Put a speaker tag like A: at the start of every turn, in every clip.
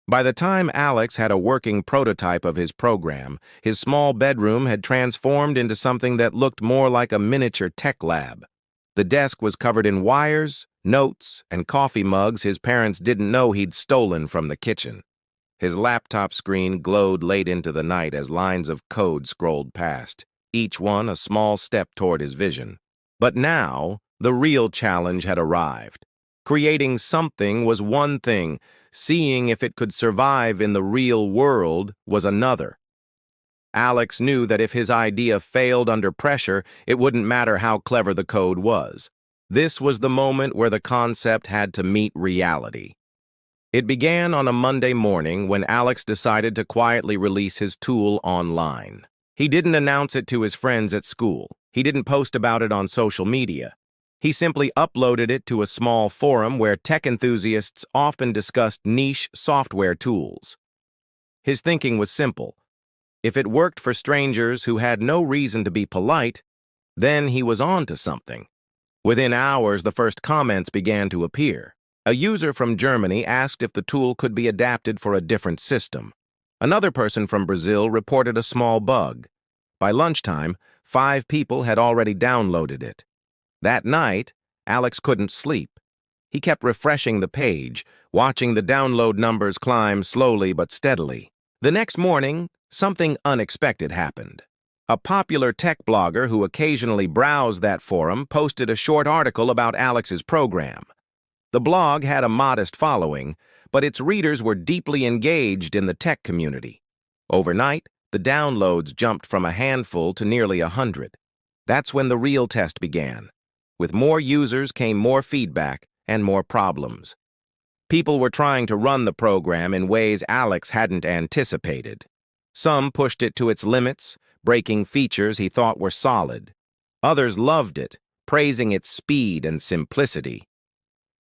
A: By the time Alex had a working prototype of his program, his small bedroom had transformed into something that looked more like a miniature tech lab. The desk was covered in wires, notes, and coffee mugs his parents didn't know he'd stolen from the kitchen. His laptop screen glowed late into the night as lines of code scrolled past, each one a small step toward his vision. But now, the real challenge had arrived. Creating something was one thing, seeing if it could survive in the real world was another. Alex knew that if his idea failed under pressure, it wouldn't matter how clever the code was. This was the moment where the concept had to meet reality. It began on a Monday morning when Alex decided to quietly release his tool online. He didn't announce it to his friends at school. He didn't post about it on social media. He simply uploaded it to a small forum where tech enthusiasts often discussed niche software tools. His thinking was simple. If it worked for strangers who had no reason to be polite, then he was on to something. Within hours, the first comments began to appear. A user from Germany asked if the tool could be adapted for a different system. Another person from Brazil reported a small bug. By lunchtime, 5 people had already downloaded it. That night, Alex couldn't sleep. He kept refreshing the page, watching the download numbers climb slowly but steadily. The next morning, something unexpected happened. A popular tech blogger who occasionally browsed that forum posted a short article about Alex's program. The blog had a modest following, but its readers were deeply engaged in the tech community. Overnight, the downloads jumped from a handful to nearly 100. That's when the real test began. With more users came more feedback and more problems. People were trying to run the program in ways Alex hadn't anticipated. Some pushed it to its limits, breaking features he thought were solid. Others loved it, praising its speed and simplicity.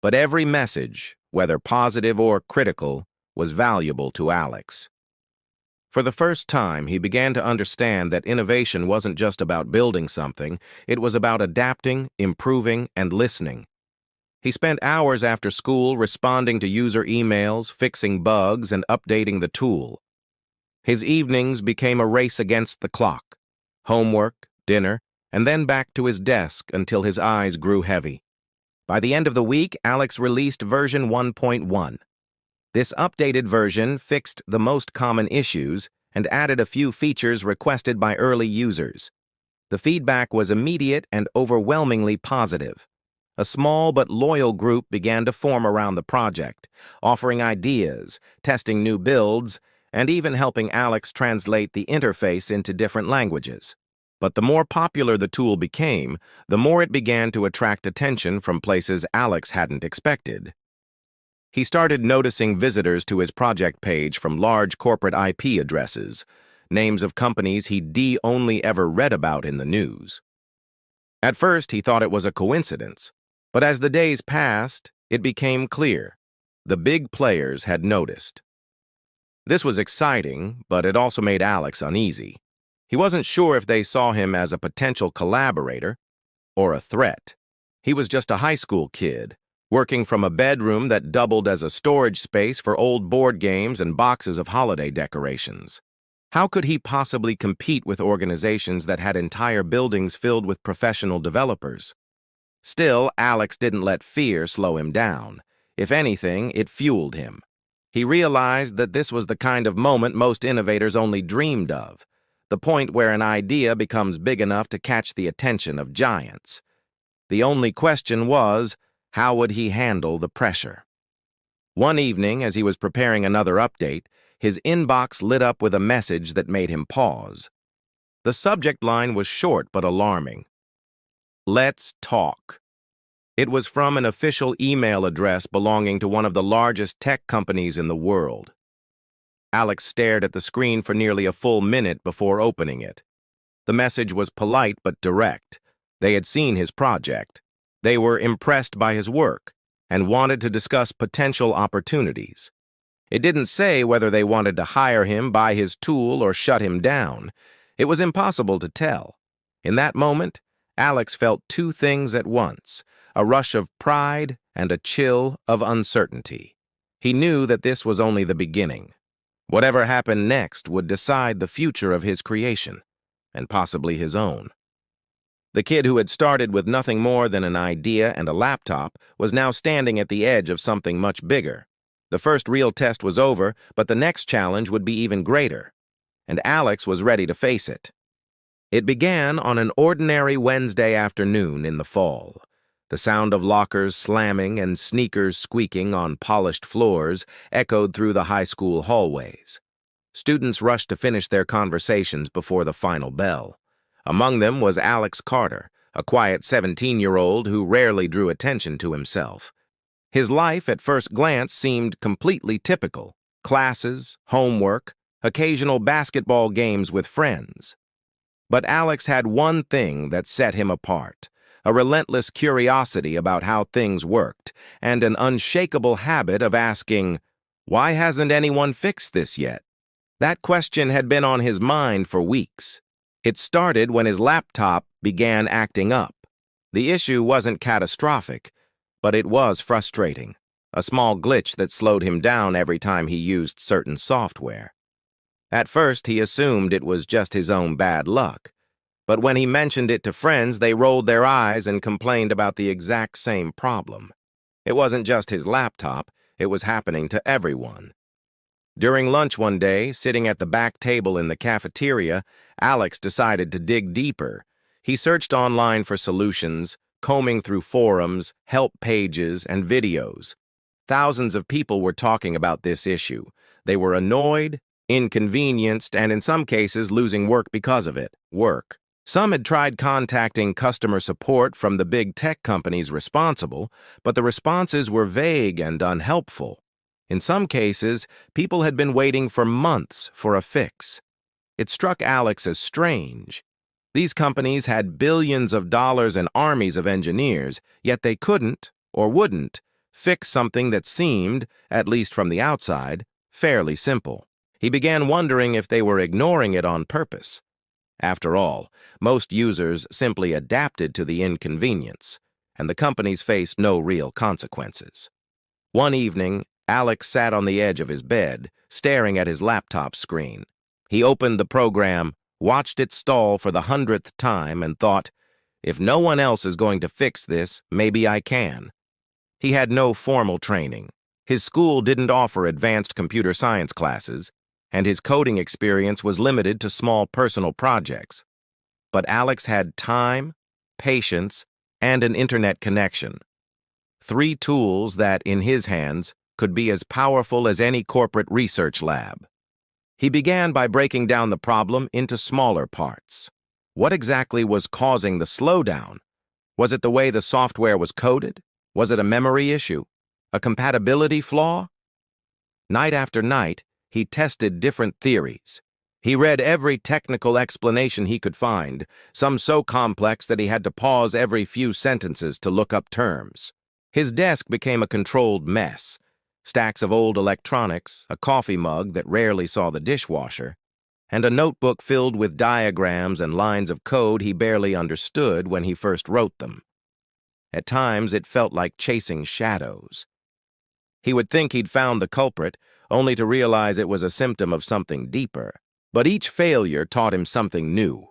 A: But every message, whether positive or critical, was valuable to Alex. For the first time, he began to understand that innovation wasn't just about building something, it was about adapting, improving, and listening. He spent hours after school responding to user emails, fixing bugs, and updating the tool. His evenings became a race against the clock. Homework, dinner, and then back to his desk until his eyes grew heavy. By the end of the week, Alex released version 1.1. This updated version fixed the most common issues and added a few features requested by early users. The feedback was immediate and overwhelmingly positive. A small but loyal group began to form around the project, offering ideas, testing new builds, and even helping Alex translate the interface into different languages. But the more popular the tool became, the more it began to attract attention from places Alex hadn't expected. He started noticing visitors to his project page from large corporate IP addresses, names of companies he'd only ever read about in the news. At first, he thought it was a coincidence, but as the days passed, it became clear. The big players had noticed. This was exciting, but it also made Alex uneasy. He wasn't sure if they saw him as a potential collaborator or a threat. He was just a high school kid, working from a bedroom that doubled as a storage space for old board games and boxes of holiday decorations. How could he possibly compete with organizations that had entire buildings filled with professional developers? Still, Alex didn't let fear slow him down. If anything, it fueled him. He realized that this was the kind of moment most innovators only dreamed of, the point where an idea becomes big enough to catch the attention of giants. The only question was, how would he handle the pressure? One evening, as he was preparing another update, his inbox lit up with a message that made him pause. The subject line was short but alarming. "Let's talk." It was from an official email address belonging to one of the largest tech companies in the world. Alex stared at the screen for nearly a full minute before opening it. The message was polite but direct. They had seen his project. They were impressed by his work and wanted to discuss potential opportunities. It didn't say whether they wanted to hire him, buy his tool, or shut him down. It was impossible to tell. In that moment, Alex felt two things at once, a rush of pride and a chill of uncertainty. He knew that this was only the beginning. Whatever happened next would decide the future of his creation, and possibly his own. The kid who had started with nothing more than an idea and a laptop was now standing at the edge of something much bigger. The first real test was over, but the next challenge would be even greater, and Alex was ready to face it. It began on an ordinary Wednesday afternoon in the fall. The sound of lockers slamming and sneakers squeaking on polished floors echoed through the high school hallways. Students rushed to finish their conversations before the final bell. Among them was Alex Carter, a quiet 17-year-old who rarely drew attention to himself. His life at first glance seemed completely typical: classes, homework, occasional basketball games with friends. But Alex had one thing that set him apart: a relentless curiosity about how things worked, and an unshakable habit of asking, "Why hasn't anyone fixed this yet?" That question had been on his mind for weeks. It started when his laptop began acting up. The issue wasn't catastrophic, but it was frustrating, a small glitch that slowed him down every time he used certain software. At first, he assumed it was just his own bad luck. But when he mentioned it to friends, they rolled their eyes and complained about the exact same problem. It wasn't just his laptop, it was happening to everyone. During lunch one day, sitting at the back table in the cafeteria, Alex decided to dig deeper. He searched online for solutions, combing through forums, help pages, and videos. Thousands of people were talking about this issue. They were annoyed, inconvenienced, and in some cases losing work because of it. Some had tried contacting customer support from the big tech companies responsible, but the responses were vague and unhelpful. In some cases, people had been waiting for months for a fix. It struck Alex as strange. These companies had billions of dollars and armies of engineers, yet they couldn't, or wouldn't, fix something that seemed, at least from the outside, fairly simple. He began wondering if they were ignoring it on purpose. After all, most users simply adapted to the inconvenience, and the companies faced no real consequences. One evening, Alex sat on the edge of his bed, staring at his laptop screen. He opened the program, watched it stall for the 100th time, and thought, "If no one else is going to fix this, maybe I can." He had no formal training. His school didn't offer advanced computer science classes, and his coding experience was limited to small personal projects. But Alex had time, patience, and an internet connection. 3 tools that, in his hands, could be as powerful as any corporate research lab. He began by breaking down the problem into smaller parts. What exactly was causing the slowdown? Was it the way the software was coded? Was it a memory issue? A compatibility flaw? Night after night, he tested different theories. He read every technical explanation he could find, some so complex that he had to pause every few sentences to look up terms. His desk became a controlled mess. Stacks of old electronics, a coffee mug that rarely saw the dishwasher, and a notebook filled with diagrams and lines of code he barely understood when he first wrote them. At times, it felt like chasing shadows. He would think he'd found the culprit, only to realize it was a symptom of something deeper. But each failure taught him something new.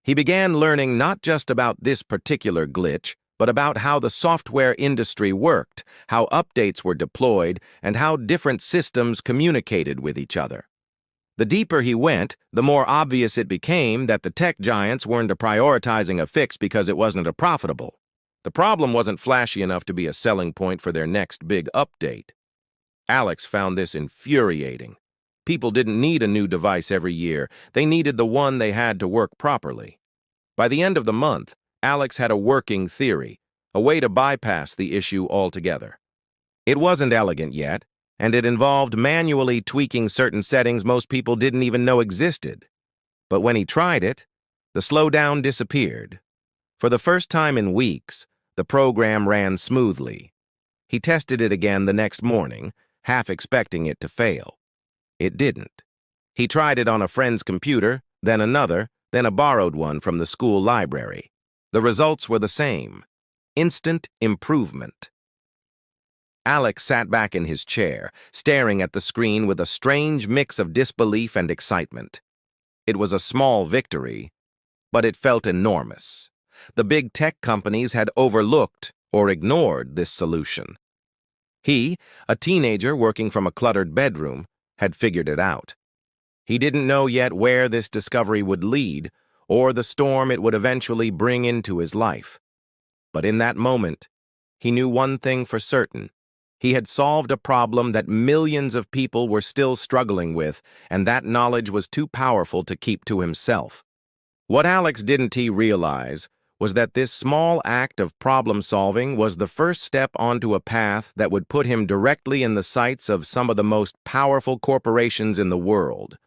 A: He began learning not just about this particular glitch, but about how the software industry worked, how updates were deployed, and how different systems communicated with each other. The deeper he went, the more obvious it became that the tech giants weren't prioritizing a fix because it wasn't profitable. The problem wasn't flashy enough to be a selling point for their next big update. Alex found this infuriating. People didn't need a new device every year. They needed the one they had to work properly. By the end of the month, Alex had a working theory, a way to bypass the issue altogether. It wasn't elegant yet, and it involved manually tweaking certain settings most people didn't even know existed. But when he tried it, the slowdown disappeared. For the first time in weeks, the program ran smoothly. He tested it again the next morning, half expecting it to fail. It didn't. He tried it on a friend's computer, then another, then a borrowed one from the school library. The results were the same: instant improvement. Alex sat back in his chair, staring at the screen with a strange mix of disbelief and excitement. It was a small victory, but it felt enormous. The big tech companies had overlooked or ignored this solution. He, a teenager working from a cluttered bedroom, had figured it out. He didn't know yet where this discovery would lead or the storm it would eventually bring into his life. But in that moment, he knew one thing for certain. He had solved a problem that millions of people were still struggling with, and that knowledge was too powerful to keep to himself. What Alex didn't realize was that this small act of problem-solving was the first step onto a path that would put him directly in the sights of some of the most powerful corporations in the world.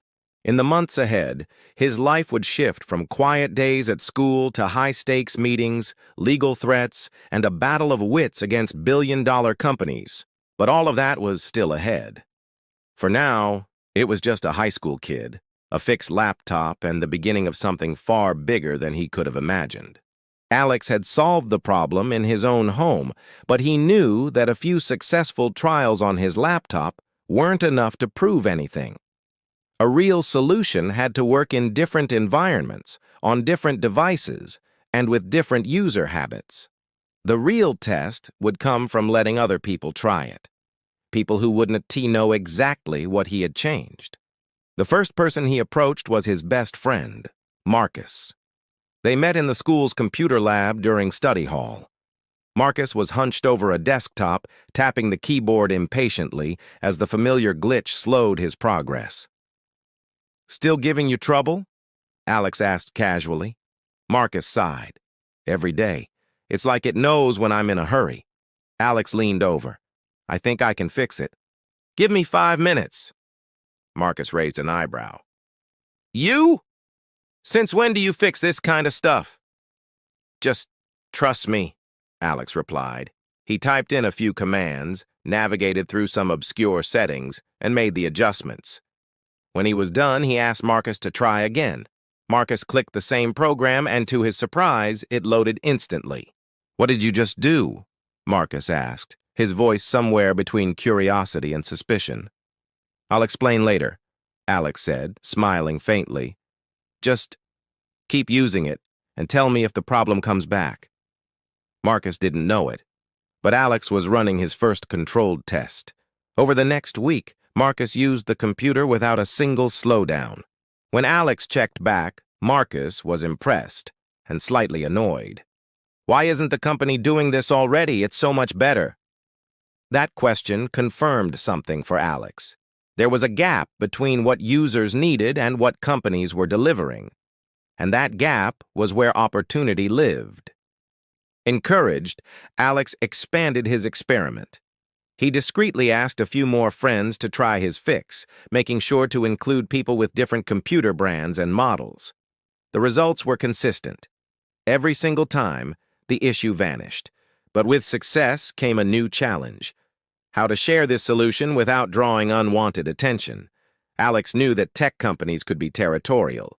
A: In the months ahead, his life would shift from quiet days at school to high-stakes meetings, legal threats, and a battle of wits against billion-dollar companies. But all of that was still ahead. For now, it was just a high school kid, a fixed laptop, and the beginning of something far bigger than he could have imagined. Alex had solved the problem in his own home, but he knew that a few successful trials on his laptop weren't enough to prove anything. A real solution had to work in different environments, on different devices, and with different user habits. The real test would come from letting other people try it. People who wouldn't know exactly what he had changed. The first person he approached was his best friend, Marcus. They met in the school's computer lab during study hall. Marcus was hunched over a desktop, tapping the keyboard impatiently as the familiar glitch slowed his progress. "Still giving you trouble?" Alex asked casually. Marcus sighed. "Every day. It's like it knows when I'm in a hurry." Alex leaned over. "I think I can fix it." "Give me 5 minutes." Marcus raised an eyebrow. "You? Since when do you fix this kind of stuff?" "Just trust me," Alex replied. He typed in a few commands, navigated through some obscure settings, and made the adjustments. When he was done, he asked Marcus to try again. Marcus clicked the same program, and to his surprise, it loaded instantly. "What did you just do?" Marcus asked, his voice somewhere between curiosity and suspicion. "I'll explain later," Alex said, smiling faintly. "Just keep using it and tell me if the problem comes back." Marcus didn't know it, but Alex was running his first controlled test. Over the next week, Marcus used the computer without a single slowdown. When Alex checked back, Marcus was impressed and slightly annoyed. "Why isn't the company doing this already? It's so much better." That question confirmed something for Alex. There was a gap between what users needed and what companies were delivering. And that gap was where opportunity lived. Encouraged, Alex expanded his experiment. He discreetly asked a few more friends to try his fix, making sure to include people with different computer brands and models. The results were consistent. Every single time, the issue vanished. But with success came a new challenge: how to share this solution without drawing unwanted attention. Alex knew that tech companies could be territorial.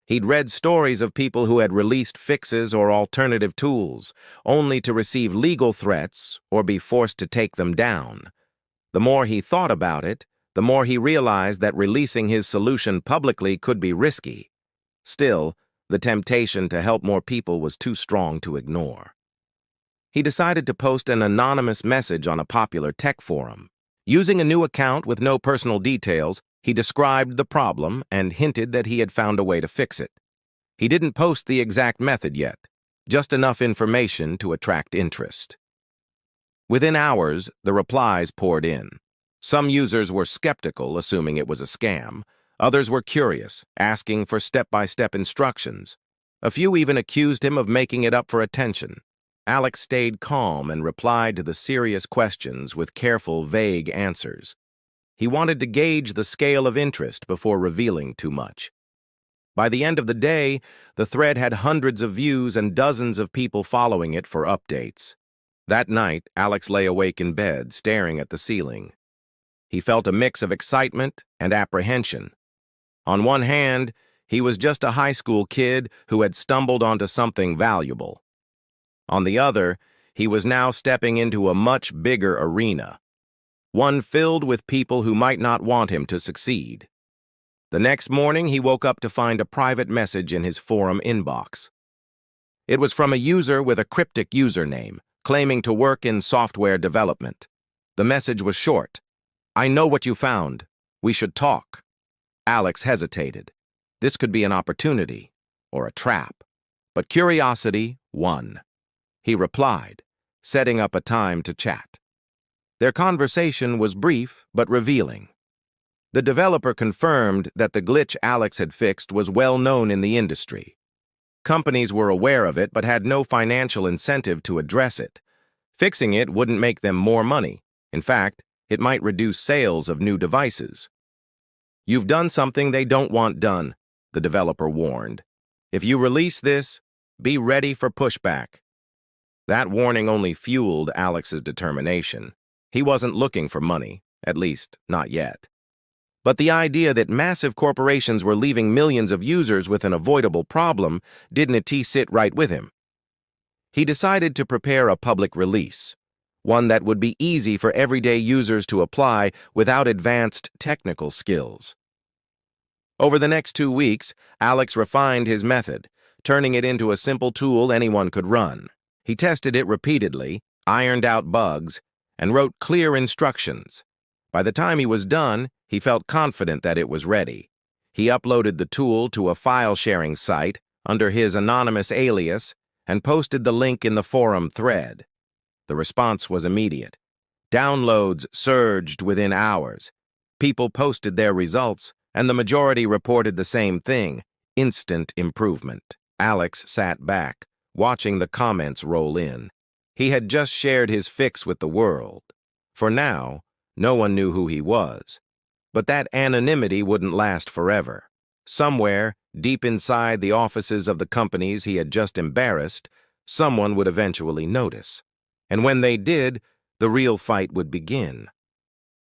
A: He'd read stories of people who had released fixes or alternative tools, only to receive legal threats or be forced to take them down. The more he thought about it, the more he realized that releasing his solution publicly could be risky. Still, the temptation to help more people was too strong to ignore. He decided to post an anonymous message on a popular tech forum. Using a new account with no personal details, he described the problem and hinted that he had found a way to fix it. He didn't post the exact method yet, just enough information to attract interest. Within hours, the replies poured in. Some users were skeptical, assuming it was a scam. Others were curious, asking for step-by-step instructions. A few even accused him of making it up for attention. Alex stayed calm and replied to the serious questions with careful, vague answers. He wanted to gauge the scale of interest before revealing too much. By the end of the day, the thread had hundreds of views and dozens of people following it for updates. That night, Alex lay awake in bed, staring at the ceiling. He felt a mix of excitement and apprehension. On one hand, he was just a high school kid who had stumbled onto something valuable. On the other, He was now stepping into a much bigger arena, one filled with people who might not want him to succeed. The next morning, he woke up to find a private message in his forum inbox. It was from a user with a cryptic username, claiming to work in software development. The message was short. "I know what you found. We should talk." Alex hesitated. This could be an opportunity, or a trap. But curiosity won. He replied, setting up a time to chat. Their conversation was brief but revealing. The developer confirmed that the glitch Alex had fixed was well known in the industry. Companies were aware of it but had no financial incentive to address it. Fixing it wouldn't make them more money. In fact, it might reduce sales of new devices. "You've done something they don't want done," the developer warned. "If you release this, be ready for pushback." That warning only fueled Alex's determination. He wasn't looking for money, at least not yet. But the idea that massive corporations were leaving millions of users with an avoidable problem didn't sit right with him. He decided to prepare a public release, one that would be easy for everyday users to apply without advanced technical skills. Over the next 2 weeks, Alex refined his method, turning it into a simple tool anyone could run. He tested it repeatedly, ironed out bugs, and wrote clear instructions. By the time he was done, he felt confident that it was ready. He uploaded the tool to a file-sharing site under his anonymous alias and posted the link in the forum thread. The response was immediate. Downloads surged within hours. People posted their results, and the majority reported the same thing: instant improvement. Alex sat back, watching the comments roll in. He had just shared his fix with the world. For now, no one knew who he was. But that anonymity wouldn't last forever. Somewhere, deep inside the offices of the companies he had just embarrassed, someone would eventually notice. And when they did, the real fight would begin.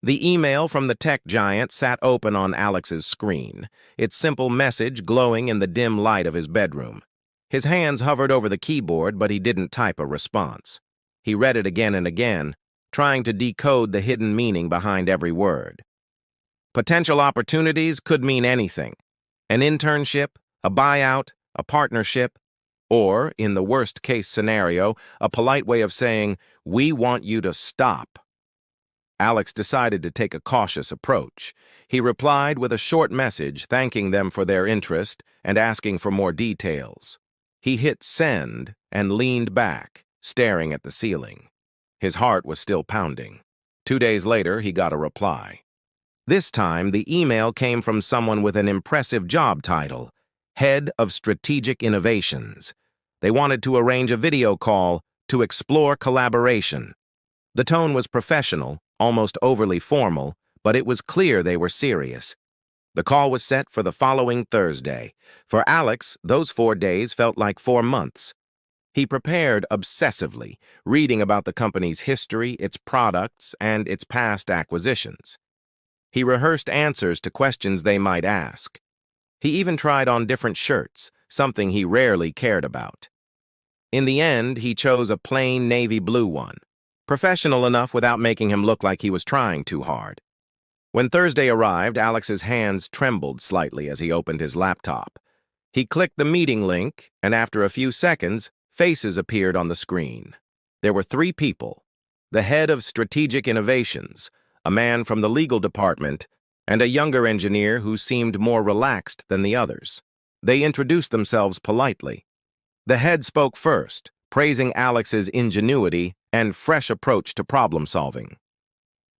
A: The email from the tech giant sat open on Alex's screen, its simple message glowing in the dim light of his bedroom. His hands hovered over the keyboard, but he didn't type a response. He read it again and again, trying to decode the hidden meaning behind every word. Potential opportunities could mean anything: an internship, a buyout, a partnership, or, in the worst-case scenario, a polite way of saying, "We want you to stop." Alex decided to take a cautious approach. He replied with a short message thanking them for their interest and asking for more details. He hit send and leaned back, staring at the ceiling. His heart was still pounding. 2 days later, he got a reply. This time, the email came from someone with an impressive job title: Head of Strategic Innovations. They wanted to arrange a video call to explore collaboration. The tone was professional, almost overly formal, but it was clear they were serious. The call was set for the following Thursday. For Alex, those 4 days felt like 4 months. He prepared obsessively, reading about the company's history, its products, and its past acquisitions. He rehearsed answers to questions they might ask. He even tried on different shirts, something he rarely cared about. In the end, he chose a plain navy blue one, professional enough without making him look like he was trying too hard. When Thursday arrived, Alex's hands trembled slightly as he opened his laptop. He clicked the meeting link, and after a few seconds, faces appeared on the screen. There were 3 people: the head of strategic innovations, a man from the legal department, and a younger engineer who seemed more relaxed than the others. They introduced themselves politely. The head spoke first, praising Alex's ingenuity and fresh approach to problem-solving.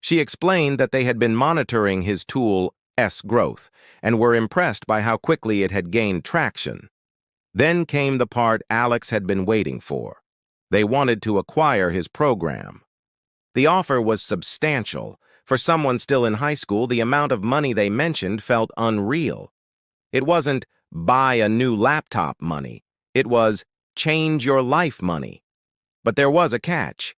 A: She explained that they had been monitoring his tool, S-Growth, and were impressed by how quickly it had gained traction. Then came the part Alex had been waiting for. They wanted to acquire his program. The offer was substantial. For someone still in high school, the amount of money they mentioned felt unreal. It wasn't buy a new laptop money. It was change your life money. But there was a catch.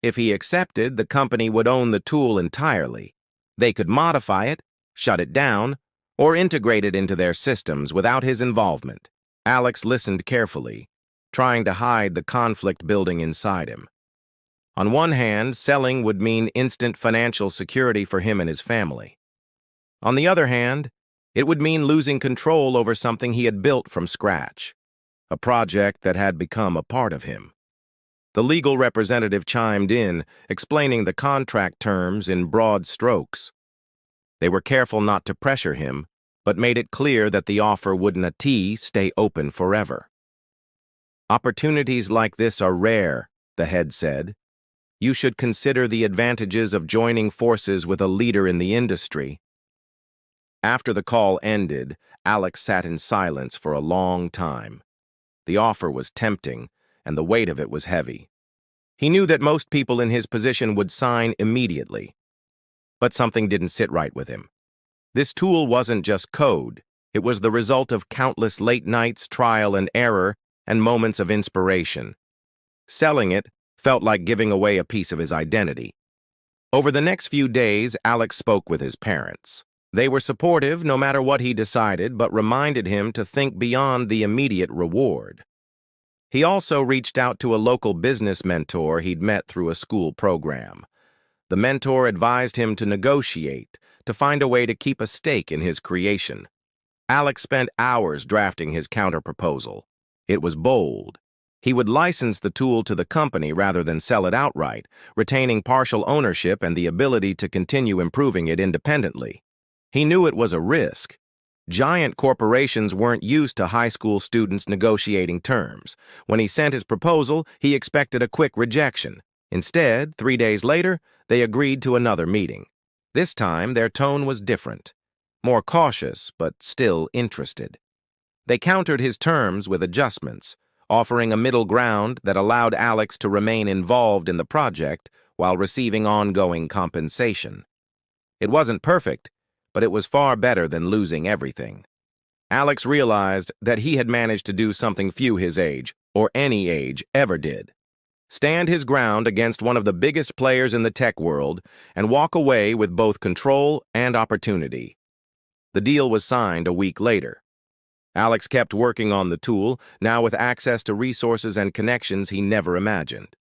A: If he accepted, the company would own the tool entirely. They could modify it, shut it down, or integrate it into their systems without his involvement. Alex listened carefully, trying to hide the conflict building inside him. On one hand, selling would mean instant financial security for him and his family. On the other hand, it would mean losing control over something he had built from scratch, a project that had become a part of him. The legal representative chimed in, explaining the contract terms in broad strokes. They were careful not to pressure him, but made it clear that the offer wouldn't stay open forever. Opportunities like this are rare, the head said. You should consider the advantages of joining forces with a leader in the industry. After the call ended, Alex sat in silence for a long time. The offer was tempting, and the weight of it was heavy. He knew that most people in his position would sign immediately. But something didn't sit right with him. This tool wasn't just code. It was the result of countless late nights, trial and error, and moments of inspiration. Selling it felt like giving away a piece of his identity. Over the next few days, Alex spoke with his parents. They were supportive no matter what he decided, but reminded him to think beyond the immediate reward. He also reached out to a local business mentor he'd met through a school program. The mentor advised him to negotiate, to find a way to keep a stake in his creation. Alex spent hours drafting his counterproposal. It was bold. He would license the tool to the company rather than sell it outright, retaining partial ownership and the ability to continue improving it independently. He knew it was a risk. Giant corporations weren't used to high school students negotiating terms. When he sent his proposal, he expected a quick rejection. Instead, 3 days later, they agreed to another meeting. This time, their tone was different. More cautious, but still interested. They countered his terms with adjustments, offering a middle ground that allowed Alex to remain involved in the project while receiving ongoing compensation. It wasn't perfect, but it was far better than losing everything. Alex realized that he had managed to do something few his age, or any age, ever did. Stand his ground against one of the biggest players in the tech world and walk away with both control and opportunity. The deal was signed a week later. Alex kept working on the tool, now with access to resources and connections he never imagined.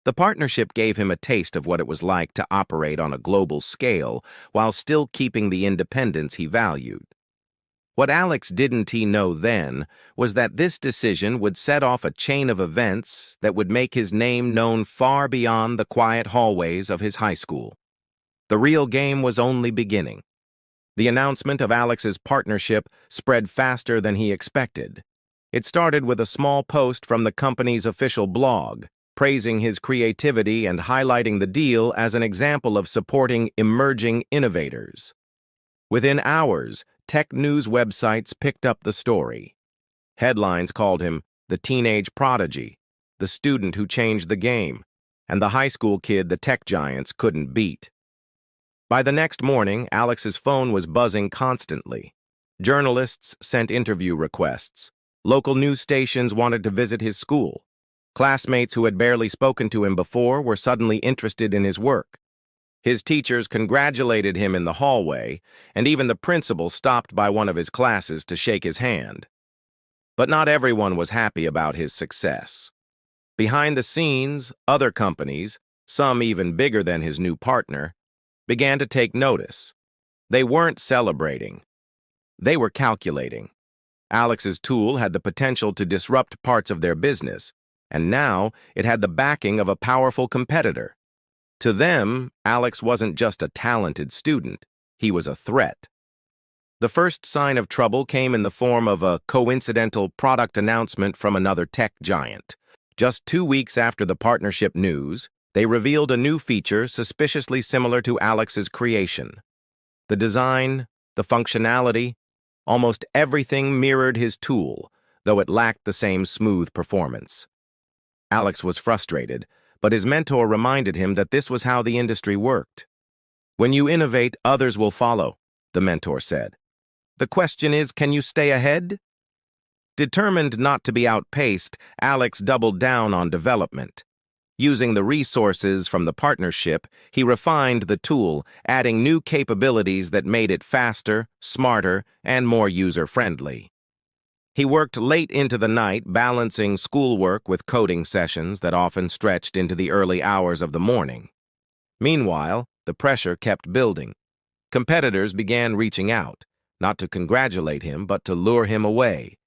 A: The partnership gave him a taste of what it was like to operate on a global scale while still keeping the independence he valued. What Alex didn't know then was that this decision would set off a chain of events that would make his name known far beyond the quiet hallways of his high school. The real game was only beginning. The announcement of Alex's partnership spread faster than he expected. It started with a small post from the company's official blog, praising his creativity and highlighting the deal as an example of supporting emerging innovators. Within hours, tech news websites picked up the story. Headlines called him the teenage prodigy, the student who changed the game, and the high school kid the tech giants couldn't beat. By the next morning, Alex's phone was buzzing constantly. Journalists sent interview requests. Local news stations wanted to visit his school. Classmates who had barely spoken to him before were suddenly interested in his work. His teachers congratulated him in the hallway, and even the principal stopped by one of his classes to shake his hand. But not everyone was happy about his success. Behind the scenes, other companies, some even bigger than his new partner, began to take notice. They weren't celebrating. They were calculating. Alex's tool had the potential to disrupt parts of their business, and now it had the backing of a powerful competitor. To them, Alex wasn't just a talented student, he was a threat. The first sign of trouble came in the form of a coincidental product announcement from another tech giant. Just 2 weeks after the partnership news, they revealed a new feature suspiciously similar to Alex's creation. The design, the functionality, almost everything mirrored his tool, though it lacked the same smooth performance. Alex was frustrated, but his mentor reminded him that this was how the industry worked. When you innovate, others will follow, the mentor said. The question is, can you stay ahead? Determined not to be outpaced, Alex doubled down on development. Using the resources from the partnership, he refined the tool, adding new capabilities that made it faster, smarter, and more user-friendly. He worked late into the night, balancing schoolwork with coding sessions that often stretched into the early hours of the morning. Meanwhile, the pressure kept building. Competitors began reaching out, not to congratulate him, but to lure him away.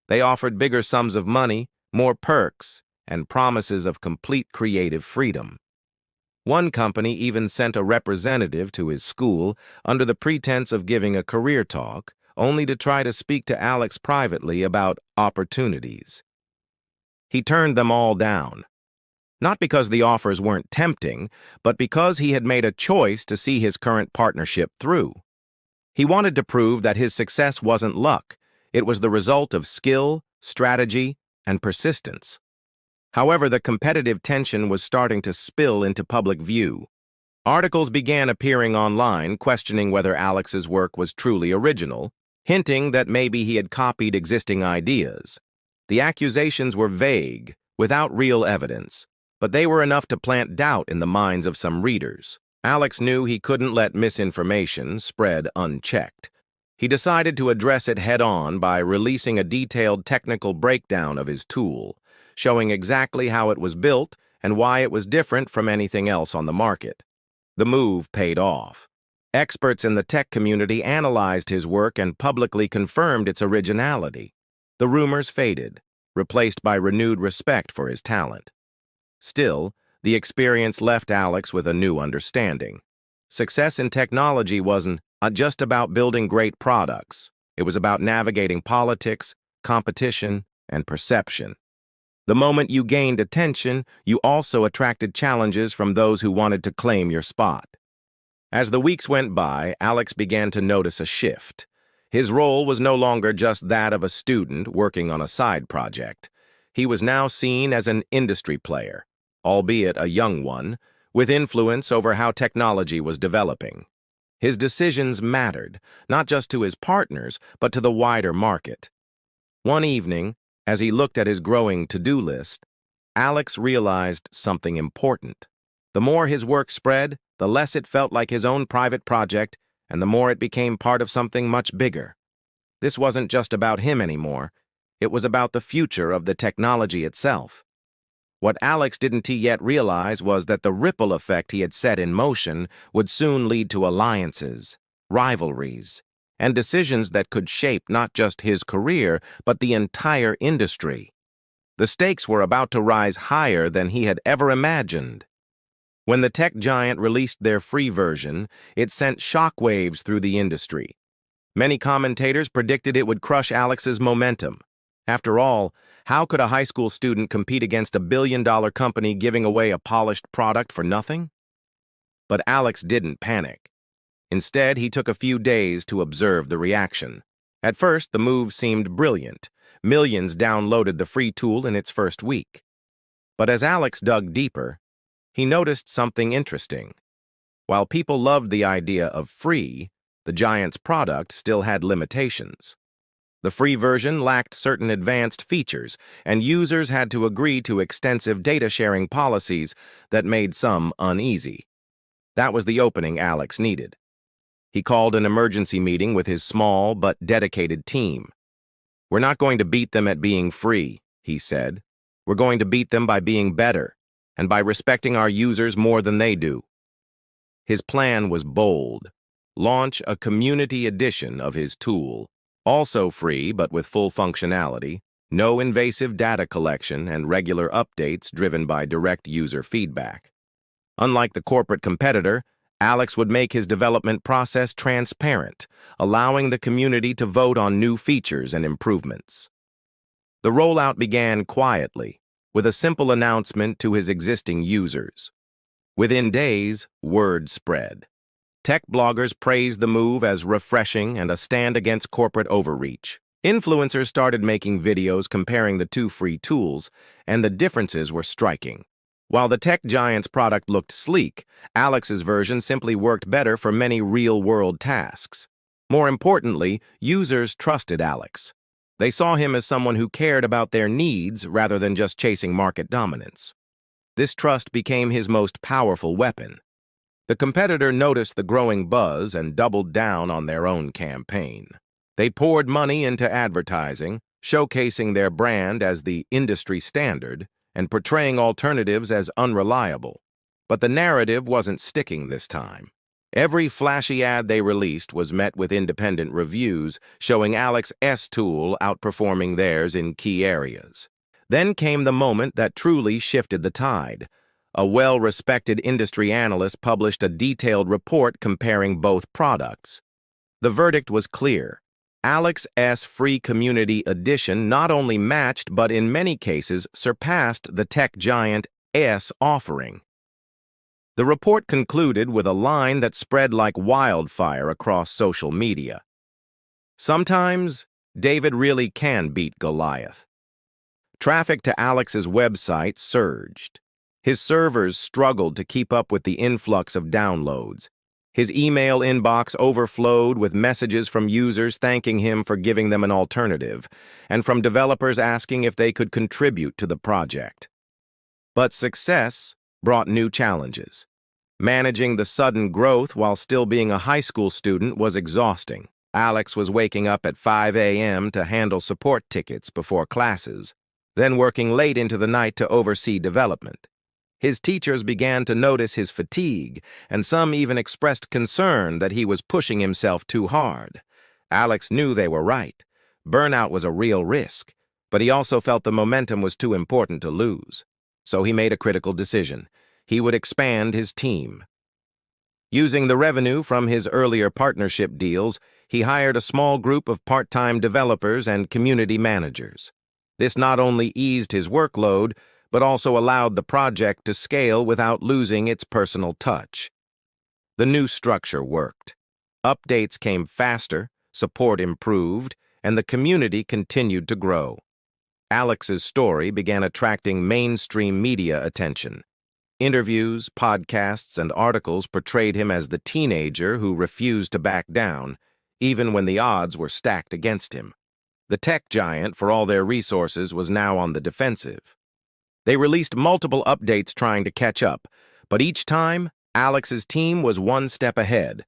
A: They offered bigger sums of money, more perks, and promises of complete creative freedom. One company even sent a representative to his school under the pretense of giving a career talk, only to try to speak to Alex privately about opportunities. He turned them all down. Not because the offers weren't tempting, but because he had made a choice to see his current partnership through. He wanted to prove that his success wasn't luck. It was the result of skill, strategy, and persistence. However, the competitive tension was starting to spill into public view. Articles began appearing online questioning whether Alex's work was truly original, hinting that maybe he had copied existing ideas. The accusations were vague, without real evidence, but they were enough to plant doubt in the minds of some readers. Alex knew he couldn't let misinformation spread unchecked. He decided to address it head-on by releasing a detailed technical breakdown of his tool, showing exactly how it was built and why it was different from anything else on the market. The move paid off. Experts in the tech community analyzed his work and publicly confirmed its originality. The rumors faded, replaced by renewed respect for his talent. Still, the experience left Alex with a new understanding. Success in technology wasn't just about building great products. It was about navigating politics, competition, and perception. The moment you gained attention, you also attracted challenges from those who wanted to claim your spot. As the weeks went by, Alex began to notice a shift. His role was no longer just that of a student working on a side project. He was now seen as an industry player, albeit a young one, with influence over how technology was developing. His decisions mattered, not just to his partners, but to the wider market. One evening, as he looked at his growing to-do list, Alex realized something important. The more his work spread, the less it felt like his own private project, and the more it became part of something much bigger. This wasn't just about him anymore. It was about the future of the technology itself. What Alex didn't yet realize was that the ripple effect he had set in motion would soon lead to alliances, rivalries, and decisions that could shape not just his career, but the entire industry. The stakes were about to rise higher than he had ever imagined. When the tech giant released their free version, it sent shockwaves through the industry. Many commentators predicted it would crush Alex's momentum. After all, how could a high school student compete against a billion-dollar company giving away a polished product for nothing? But Alex didn't panic. Instead, he took a few days to observe the reaction. At first, the move seemed brilliant. Millions downloaded the free tool in its first week. But as Alex dug deeper, he noticed something interesting. While people loved the idea of free, the giant's product still had limitations. The free version lacked certain advanced features, and users had to agree to extensive data-sharing policies that made some uneasy. That was the opening Alex needed. He called an emergency meeting with his small but dedicated team. "We're not going to beat them at being free," he said. "We're going to beat them by being better, and by respecting our users more than they do." His plan was bold. Launch a community edition of his tool, also free but with full functionality, no invasive data collection, and regular updates driven by direct user feedback. Unlike the corporate competitor, Alex would make his development process transparent, allowing the community to vote on new features and improvements. The rollout began quietly, with a simple announcement to his existing users. Within days, word spread. Tech bloggers praised the move as refreshing and a stand against corporate overreach. Influencers started making videos comparing the two free tools, and the differences were striking. While the tech giant's product looked sleek, Alex's version simply worked better for many real-world tasks. More importantly, users trusted Alex. They saw him as someone who cared about their needs rather than just chasing market dominance. This trust became his most powerful weapon. The competitor noticed the growing buzz and doubled down on their own campaign. They poured money into advertising, showcasing their brand as the industry standard and portraying alternatives as unreliable. But the narrative wasn't sticking this time. Every flashy ad they released was met with independent reviews showing Alex's tool outperforming theirs in key areas. Then came the moment that truly shifted the tide. A well-respected industry analyst published a detailed report comparing both products. The verdict was clear. Alex's free community edition not only matched but in many cases surpassed the tech giant's offering. The report concluded with a line that spread like wildfire across social media. Sometimes, David really can beat Goliath. Traffic to Alex's website surged. His servers struggled to keep up with the influx of downloads. His email inbox overflowed with messages from users thanking him for giving them an alternative, and from developers asking if they could contribute to the project. But success brought new challenges. Managing the sudden growth while still being a high school student was exhausting. Alex was waking up at 5 a.m. to handle support tickets before classes, then working late into the night to oversee development. His teachers began to notice his fatigue, and some even expressed concern that he was pushing himself too hard. Alex knew they were right. Burnout was a real risk, but he also felt the momentum was too important to lose. So he made a critical decision. He would expand his team. Using the revenue from his earlier partnership deals, he hired a small group of part-time developers and community managers. This not only eased his workload, but also allowed the project to scale without losing its personal touch. The new structure worked. Updates came faster, support improved, and the community continued to grow. Alex's story began attracting mainstream media attention. Interviews, podcasts, and articles portrayed him as the teenager who refused to back down, even when the odds were stacked against him. The tech giant, for all their resources, was now on the defensive. They released multiple updates trying to catch up, but each time, Alex's team was one step ahead.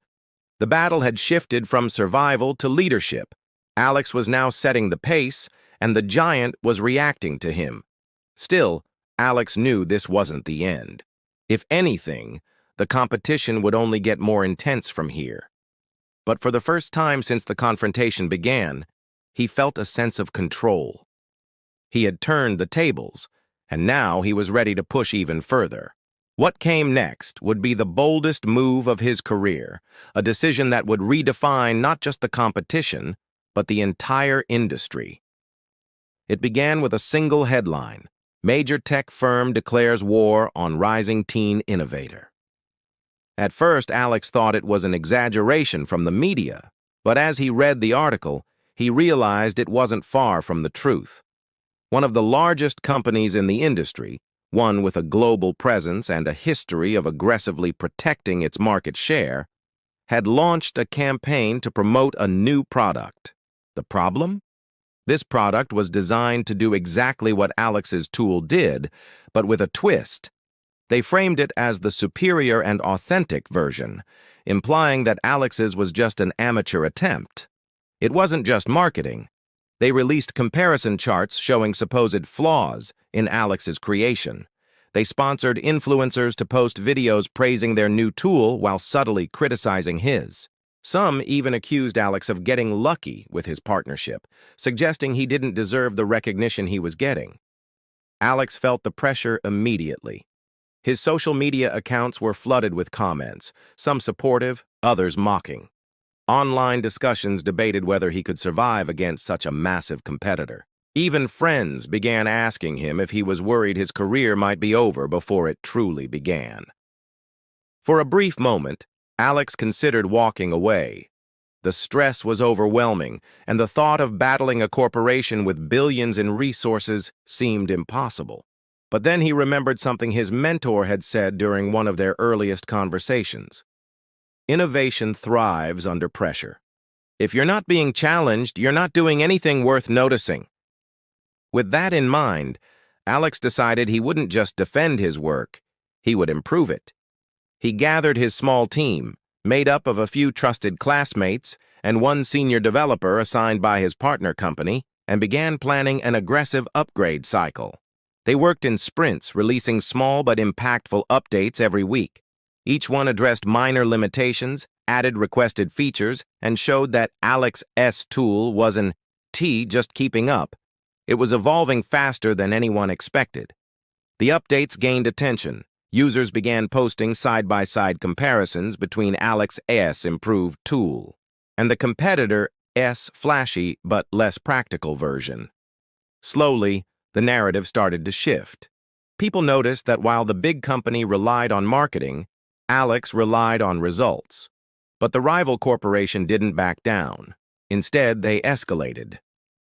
A: The battle had shifted from survival to leadership. Alex was now setting the pace, and the giant was reacting to him. Still, Alex knew this wasn't the end. If anything, the competition would only get more intense from here. But for the first time since the confrontation began, he felt a sense of control. He had turned the tables, and now he was ready to push even further. What came next would be the boldest move of his career, a decision that would redefine not just the competition, but the entire industry. It began with a single headline: Major tech firm declares war on rising teen innovator. At first, Alex thought it was an exaggeration from the media, but as he read the article, he realized it wasn't far from the truth. One of the largest companies in the industry, one with a global presence and a history of aggressively protecting its market share, had launched a campaign to promote a new product. The problem? This product was designed to do exactly what Alex's tool did, but with a twist. They framed it as the superior and authentic version, implying that Alex's was just an amateur attempt. It wasn't just marketing. They released comparison charts showing supposed flaws in Alex's creation. They sponsored influencers to post videos praising their new tool while subtly criticizing his. Some even accused Alex of getting lucky with his partnership, suggesting he didn't deserve the recognition he was getting. Alex felt the pressure immediately. His social media accounts were flooded with comments, some supportive, others mocking. Online discussions debated whether he could survive against such a massive competitor. Even friends began asking him if he was worried his career might be over before it truly began. For a brief moment, Alex considered walking away. The stress was overwhelming, and the thought of battling a corporation with billions in resources seemed impossible. But then he remembered something his mentor had said during one of their earliest conversations. Innovation thrives under pressure. If you're not being challenged, you're not doing anything worth noticing. With that in mind, Alex decided he wouldn't just defend his work, he would improve it. He gathered his small team, made up of a few trusted classmates and one senior developer assigned by his partner company, and began planning an aggressive upgrade cycle. They worked in sprints, releasing small but impactful updates every week. Each one addressed minor limitations, added requested features, and showed that Alex's tool wasn't just keeping up. It was evolving faster than anyone expected. The updates gained attention. Users began posting side-by-side comparisons between Alex's improved tool and the competitor's flashy but less practical version. Slowly, the narrative started to shift. People noticed that while the big company relied on marketing, Alex relied on results. But the rival corporation didn't back down. Instead, they escalated.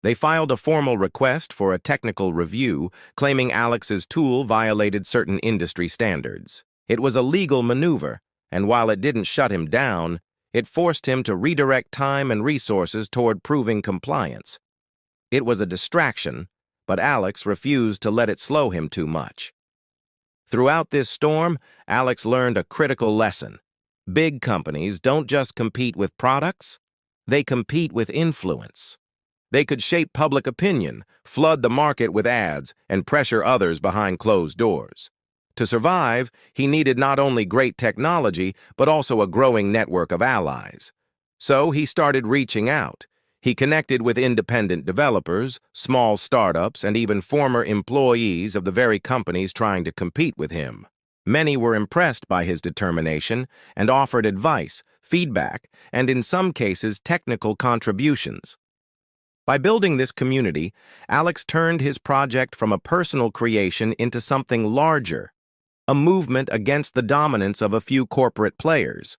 A: They filed a formal request for a technical review, claiming Alex's tool violated certain industry standards. It was a legal maneuver, and while it didn't shut him down, it forced him to redirect time and resources toward proving compliance. It was a distraction, but Alex refused to let it slow him too much. Throughout this storm, Alex learned a critical lesson. Big companies don't just compete with products, they compete with influence. They could shape public opinion, flood the market with ads, and pressure others behind closed doors. To survive, he needed not only great technology, but also a growing network of allies. So he started reaching out. He connected with independent developers, small startups, and even former employees of the very companies trying to compete with him. Many were impressed by his determination and offered advice, feedback, and in some cases technical contributions. By building this community, Alex turned his project from a personal creation into something larger, a movement against the dominance of a few corporate players.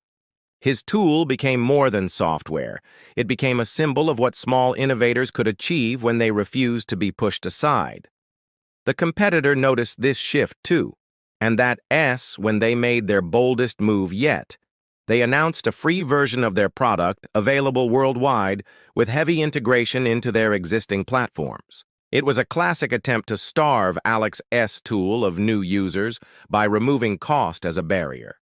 A: His tool became more than software. It became a symbol of what small innovators could achieve when they refused to be pushed aside. The competitor noticed this shift too, and that when they made their boldest move yet. They announced a free version of their product, available worldwide, with heavy integration into their existing platforms. It was a classic attempt to starve Alex's tool of new users by removing cost as a barrier.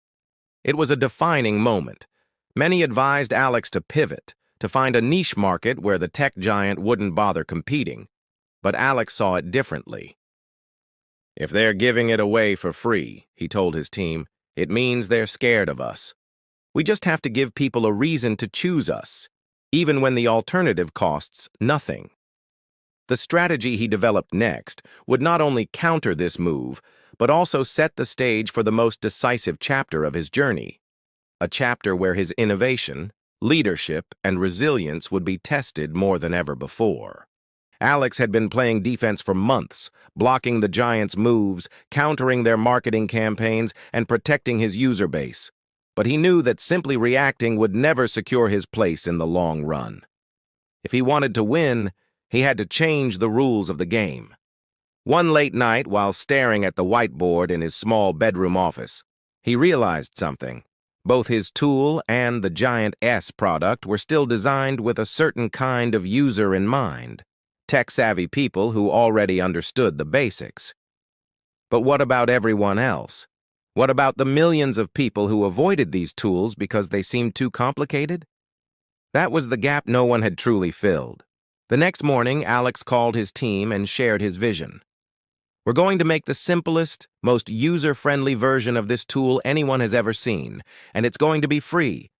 A: It was a defining moment. Many advised Alex to pivot, to find a niche market where the tech giant wouldn't bother competing. But Alex saw it differently. "If they're giving it away for free," he told his team, "it means they're scared of us. We just have to give people a reason to choose us, even when the alternative costs nothing." The strategy he developed next would not only counter this move, but also set the stage for the most decisive chapter of his journey, a chapter where his innovation, leadership, and resilience would be tested more than ever before. Alex had been playing defense for months, blocking the giants' moves, countering their marketing campaigns, and protecting his user base. But he knew that simply reacting would never secure his place in the long run. If he wanted to win, he had to change the rules of the game. One late night, while staring at the whiteboard in his small bedroom office, he realized something. Both his tool and the giant product were still designed with a certain kind of user in mind, tech-savvy people who already understood the basics. But what about everyone else? What about the millions of people who avoided these tools because they seemed too complicated? That was the gap no one had truly filled. The next morning, Alex called his team and shared his vision. "We're going to make the simplest, most user-friendly version of this tool anyone has ever seen, and it's going to be free.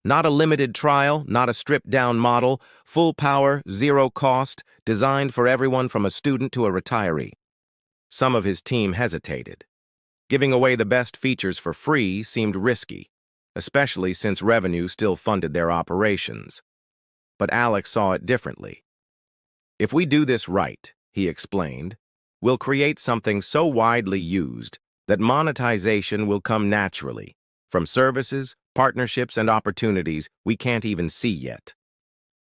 A: Not a limited trial, not a stripped-down model, full power, zero cost, designed for everyone from a student to a retiree." Some of his team hesitated. Giving away the best features for free seemed risky, especially since revenue still funded their operations. But Alex saw it differently. "If we do this right," he explained, "we'll create something so widely used that monetization will come naturally, from services, partnerships, and opportunities we can't even see yet."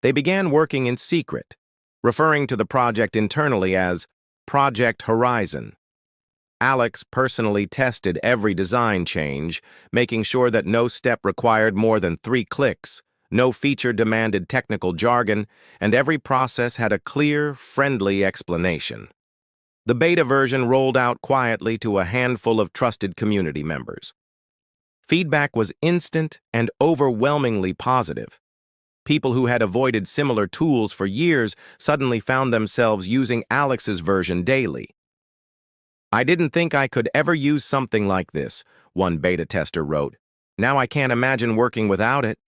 A: They began working in secret, referring to the project internally as Project Horizon. Alex personally tested every design change, making sure that no step required more than 3 clicks, no feature demanded technical jargon, and every process had a clear, friendly explanation. The beta version rolled out quietly to a handful of trusted community members. Feedback was instant and overwhelmingly positive. People who had avoided similar tools for years suddenly found themselves using Alex's version daily. "I didn't think I could ever use something like this," one beta tester wrote. "Now I can't imagine working without it."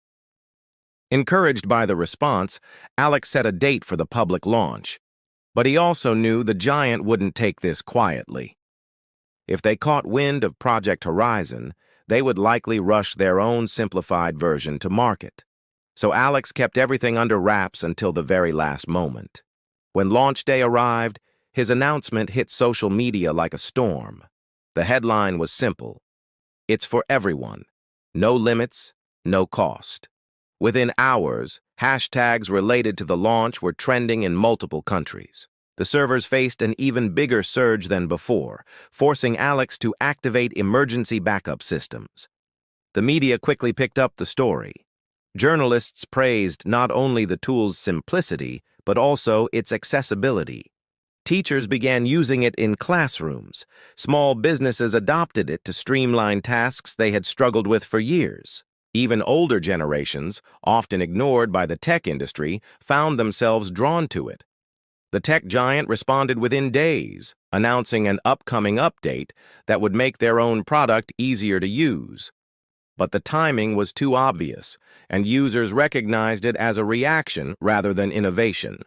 A: Encouraged by the response, Alex set a date for the public launch. But he also knew the giant wouldn't take this quietly. If they caught wind of Project Horizon, they would likely rush their own simplified version to market. So Alex kept everything under wraps until the very last moment. When launch day arrived, his announcement hit social media like a storm. The headline was simple: "It's for everyone. No limits, no cost." Within hours, hashtags related to the launch were trending in multiple countries. The servers faced an even bigger surge than before, forcing Alex to activate emergency backup systems. The media quickly picked up the story. Journalists praised not only the tool's simplicity, but also its accessibility. Teachers began using it in classrooms. Small businesses adopted it to streamline tasks they had struggled with for years. Even older generations, often ignored by the tech industry, found themselves drawn to it. The tech giant responded within days, announcing an upcoming update that would make their own product easier to use. But the timing was too obvious, and users recognized it as a reaction rather than innovation.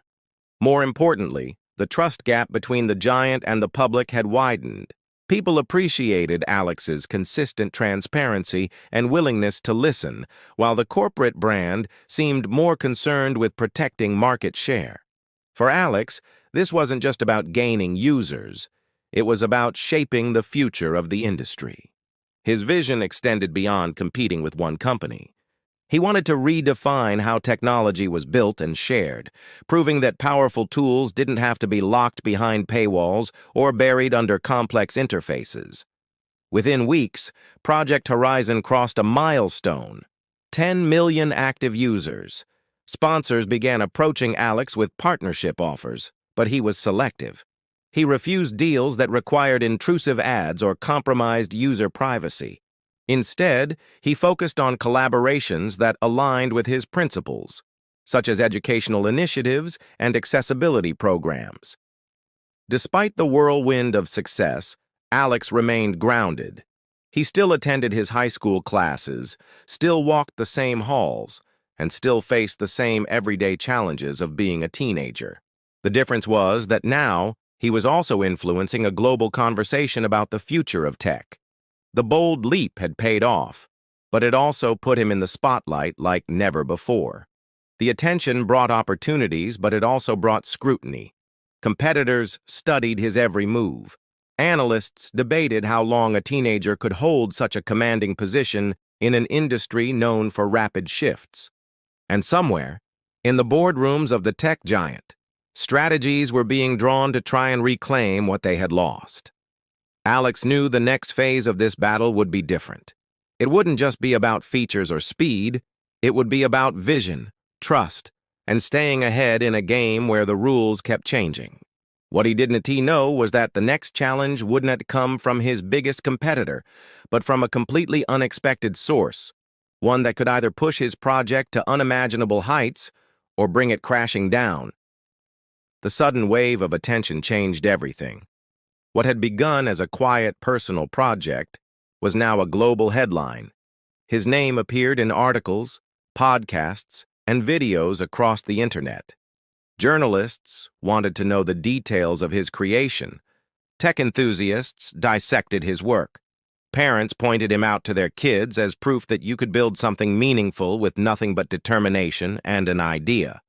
A: More importantly, the trust gap between the giant and the public had widened. People appreciated Alex's consistent transparency and willingness to listen, while the corporate brand seemed more concerned with protecting market share. For Alex, this wasn't just about gaining users. It was about shaping the future of the industry. His vision extended beyond competing with one company. He wanted to redefine how technology was built and shared, proving that powerful tools didn't have to be locked behind paywalls or buried under complex interfaces. Within weeks, Project Horizon crossed a milestone: 10 million active users. Sponsors began approaching Alex with partnership offers, but he was selective. He refused deals that required intrusive ads or compromised user privacy. Instead, he focused on collaborations that aligned with his principles, such as educational initiatives and accessibility programs. Despite the whirlwind of success, Alex remained grounded. He still attended his high school classes, still walked the same halls, and still faced the same everyday challenges of being a teenager. The difference was that now he was also influencing a global conversation about the future of tech. The bold leap had paid off, but it also put him in the spotlight like never before. The attention brought opportunities, but it also brought scrutiny. Competitors studied his every move. Analysts debated how long a teenager could hold such a commanding position in an industry known for rapid shifts. And somewhere, in the boardrooms of the tech giant, strategies were being drawn to try and reclaim what they had lost. Alex knew the next phase of this battle would be different. It wouldn't just be about features or speed, it would be about vision, trust, and staying ahead in a game where the rules kept changing. What he didn't know was that the next challenge wouldn't come from his biggest competitor, but from a completely unexpected source, one that could either push his project to unimaginable heights or bring it crashing down. The sudden wave of attention changed everything. What had begun as a quiet personal project was now a global headline. His name appeared in articles, podcasts, and videos across the internet. Journalists wanted to know the details of his creation. Tech enthusiasts dissected his work. Parents pointed him out to their kids as proof that you could build something meaningful with nothing but determination and an idea.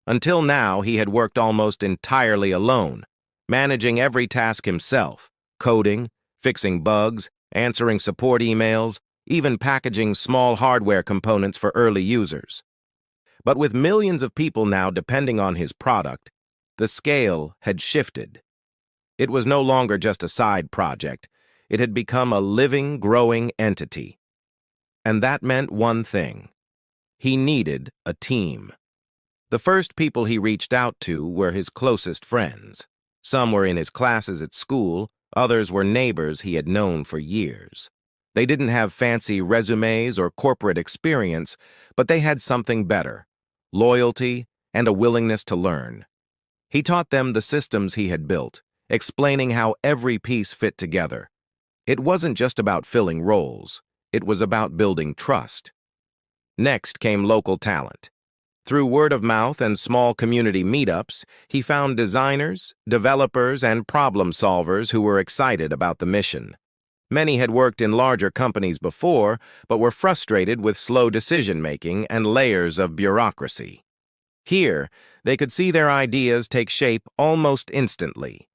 A: Until now, he had worked almost entirely alone, managing every task himself: coding, fixing bugs, answering support emails, even packaging small hardware components for early users. But with millions of people now depending on his product, the scale had shifted. It was no longer just a side project. It had become a living, growing entity. And that meant one thing: he needed a team. The first people he reached out to were his closest friends. Some were in his classes at school, others were neighbors he had known for years. They didn't have fancy resumes or corporate experience, but they had something better: loyalty, and a willingness to learn. He taught them the systems he had built, explaining how every piece fit together. It wasn't just about filling roles, it was about building trust. Next came local talent. Through word of mouth and small community meetups, he found designers, developers, and problem solvers who were excited about the mission. Many had worked in larger companies before, but were frustrated with slow decision-making and layers of bureaucracy. Here, they could see their ideas take shape almost instantly.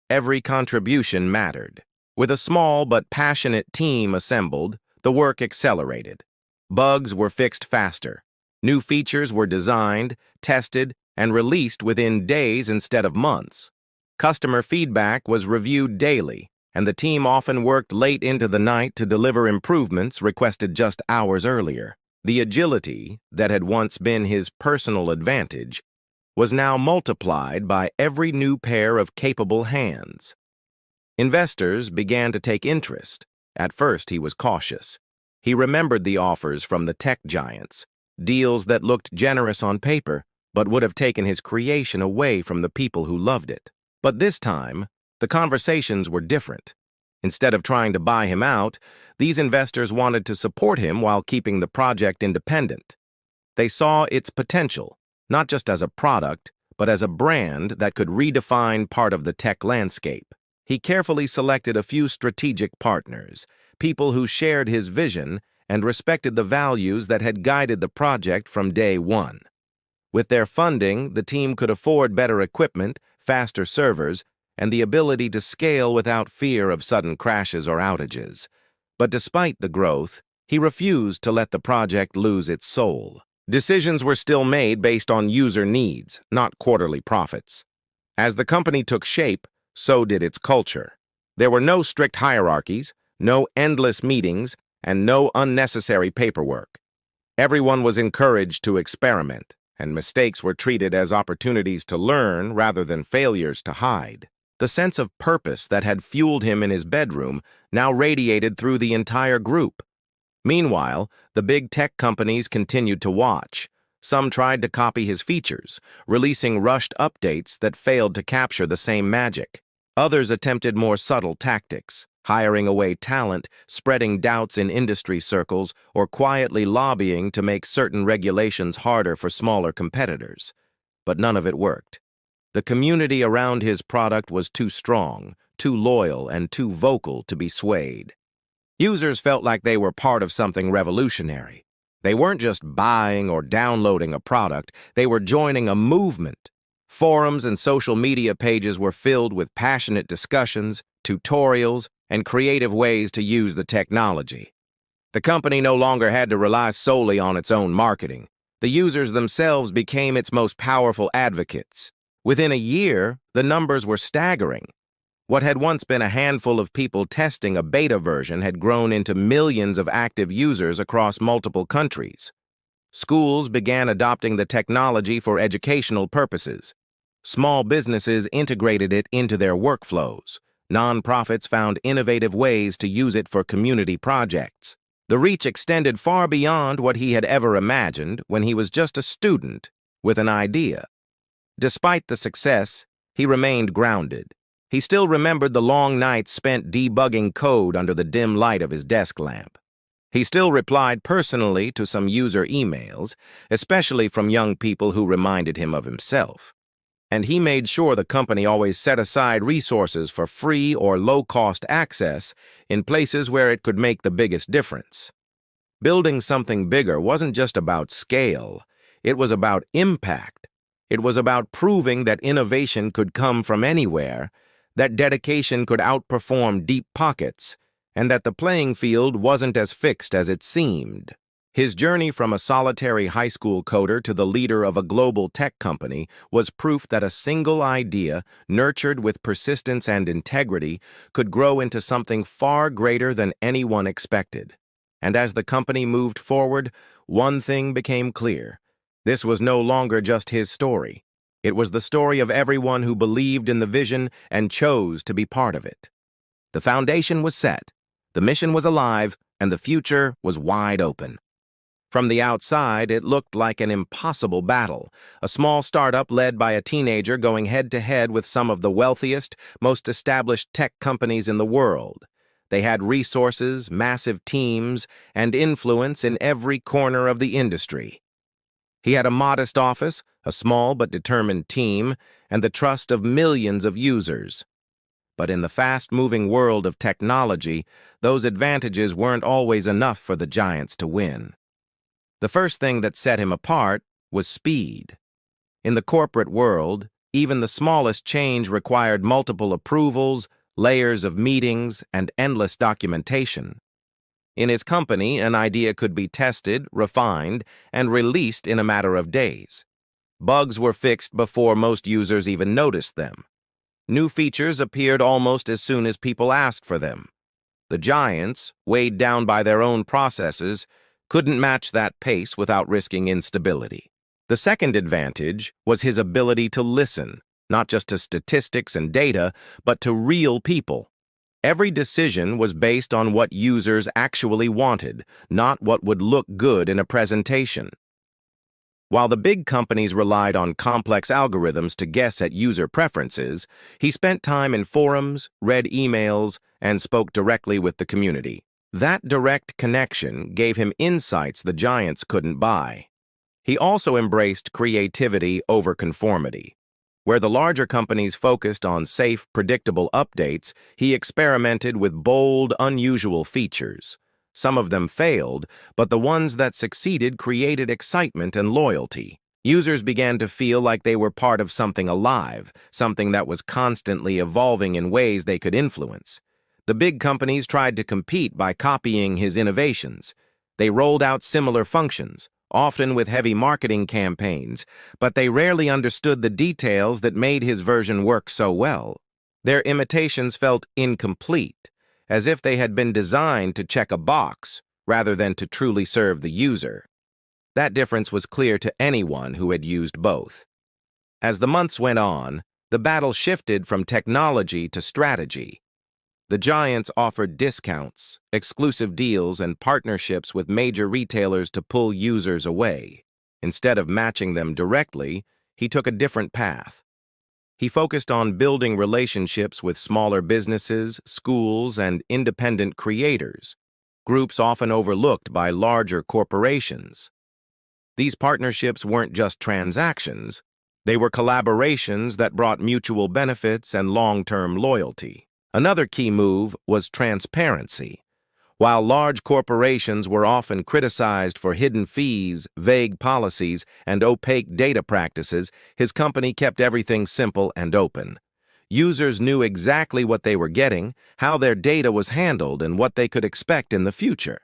A: Every contribution mattered. With a small but passionate team assembled, the work accelerated. Bugs were fixed faster. New features were designed, tested, and released within days instead of months. Customer feedback was reviewed daily, and the team often worked late into the night to deliver improvements requested just hours earlier. The agility that had once been his personal advantage was now multiplied by every new pair of capable hands. Investors began to take interest. At first, he was cautious. He remembered the offers from the tech giants, deals that looked generous on paper, but would have taken his creation away from the people who loved it. But this time, the conversations were different. Instead of trying to buy him out, these investors wanted to support him while keeping the project independent. They saw its potential, not just as a product, but as a brand that could redefine part of the tech landscape. He carefully selected a few strategic partners, people who shared his vision and respected the values that had guided the project from day one. With their funding, the team could afford better equipment, faster servers, and the ability to scale without fear of sudden crashes or outages. But despite the growth, he refused to let the project lose its soul. Decisions were still made based on user needs, not quarterly profits. As the company took shape, so did its culture. There were no strict hierarchies, no endless meetings, and no unnecessary paperwork. Everyone was encouraged to experiment, and mistakes were treated as opportunities to learn rather than failures to hide. The sense of purpose that had fueled him in his bedroom now radiated through the entire group. Meanwhile, the big tech companies continued to watch. Some tried to copy his features, releasing rushed updates that failed to capture the same magic. Others attempted more subtle tactics, hiring away talent, spreading doubts in industry circles, or quietly lobbying to make certain regulations harder for smaller competitors. But none of it worked. The community around his product was too strong, too loyal, and too vocal to be swayed. Users felt like they were part of something revolutionary. They weren't just buying or downloading a product, they were joining a movement. Forums and social media pages were filled with passionate discussions, tutorials, and creative ways to use the technology. The company no longer had to rely solely on its own marketing. The users themselves became its most powerful advocates. Within a year, the numbers were staggering. What had once been a handful of people testing a beta version had grown into millions of active users across multiple countries. Schools began adopting the technology for educational purposes. Small businesses integrated it into their workflows. Nonprofits found innovative ways to use it for community projects. The reach extended far beyond what he had ever imagined when he was just a student with an idea. Despite the success, he remained grounded. He still remembered the long nights spent debugging code under the dim light of his desk lamp. He still replied personally to some user emails, especially from young people who reminded him of himself. And he made sure the company always set aside resources for free or low-cost access in places where it could make the biggest difference. Building something bigger wasn't just about scale, it was about impact. It was about proving that innovation could come from anywhere, that dedication could outperform deep pockets, and that the playing field wasn't as fixed as it seemed. His journey from a solitary high school coder to the leader of a global tech company was proof that a single idea, nurtured with persistence and integrity, could grow into something far greater than anyone expected. And as the company moved forward, one thing became clear. This was no longer just his story. It was the story of everyone who believed in the vision and chose to be part of it. The foundation was set, the mission was alive, and the future was wide open. From the outside, it looked like an impossible battle, a small startup led by a teenager going head-to-head with some of the wealthiest, most established tech companies in the world. They had resources, massive teams, and influence in every corner of the industry. He had a modest office, a small but determined team, and the trust of millions of users. But in the fast-moving world of technology, those advantages weren't always enough for the giants to win. The first thing that set him apart was speed. In the corporate world, even the smallest change required multiple approvals, layers of meetings, and endless documentation. In his company, an idea could be tested, refined, and released in a matter of days. Bugs were fixed before most users even noticed them. New features appeared almost as soon as people asked for them. The giants, weighed down by their own processes, couldn't match that pace without risking instability. The second advantage was his ability to listen, not just to statistics and data, but to real people. Every decision was based on what users actually wanted, not what would look good in a presentation. While the big companies relied on complex algorithms to guess at user preferences, he spent time in forums, read emails, and spoke directly with the community. That direct connection gave him insights the giants couldn't buy. He also embraced creativity over conformity. Where the larger companies focused on safe, predictable updates, he experimented with bold, unusual features. Some of them failed, but the ones that succeeded created excitement and loyalty. Users began to feel like they were part of something alive, something that was constantly evolving in ways they could influence. The big companies tried to compete by copying his innovations. They rolled out similar functions, often with heavy marketing campaigns, but they rarely understood the details that made his version work so well. Their imitations felt incomplete, as if they had been designed to check a box rather than to truly serve the user. That difference was clear to anyone who had used both. As the months went on, the battle shifted from technology to strategy. The giants offered discounts, exclusive deals, and partnerships with major retailers to pull users away. Instead of matching them directly, he took a different path. He focused on building relationships with smaller businesses, schools, and independent creators, groups often overlooked by larger corporations. These partnerships weren't just transactions, they were collaborations that brought mutual benefits and long-term loyalty. Another key move was transparency. While large corporations were often criticized for hidden fees, vague policies, and opaque data practices, his company kept everything simple and open. Users knew exactly what they were getting, how their data was handled, and what they could expect in the future.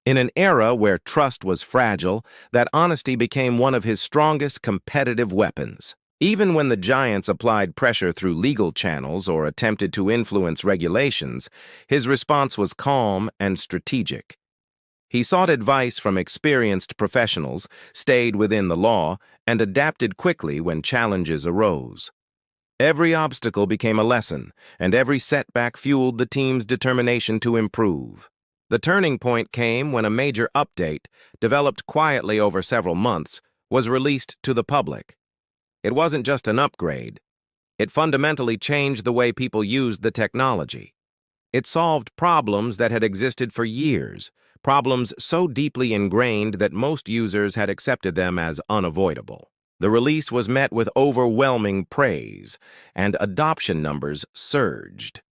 A: In an era where trust was fragile, that honesty became one of his strongest competitive weapons. Even when the giants applied pressure through legal channels or attempted to influence regulations, his response was calm and strategic. He sought advice from experienced professionals, stayed within the law, and adapted quickly when challenges arose. Every obstacle became a lesson, and every setback fueled the team's determination to improve. The turning point came when a major update, developed quietly over several months, was released to the public. It wasn't just an upgrade. It fundamentally changed the way people used the technology. It solved problems that had existed for years, problems so deeply ingrained that most users had accepted them as unavoidable. The release was met with overwhelming praise, and adoption numbers surged.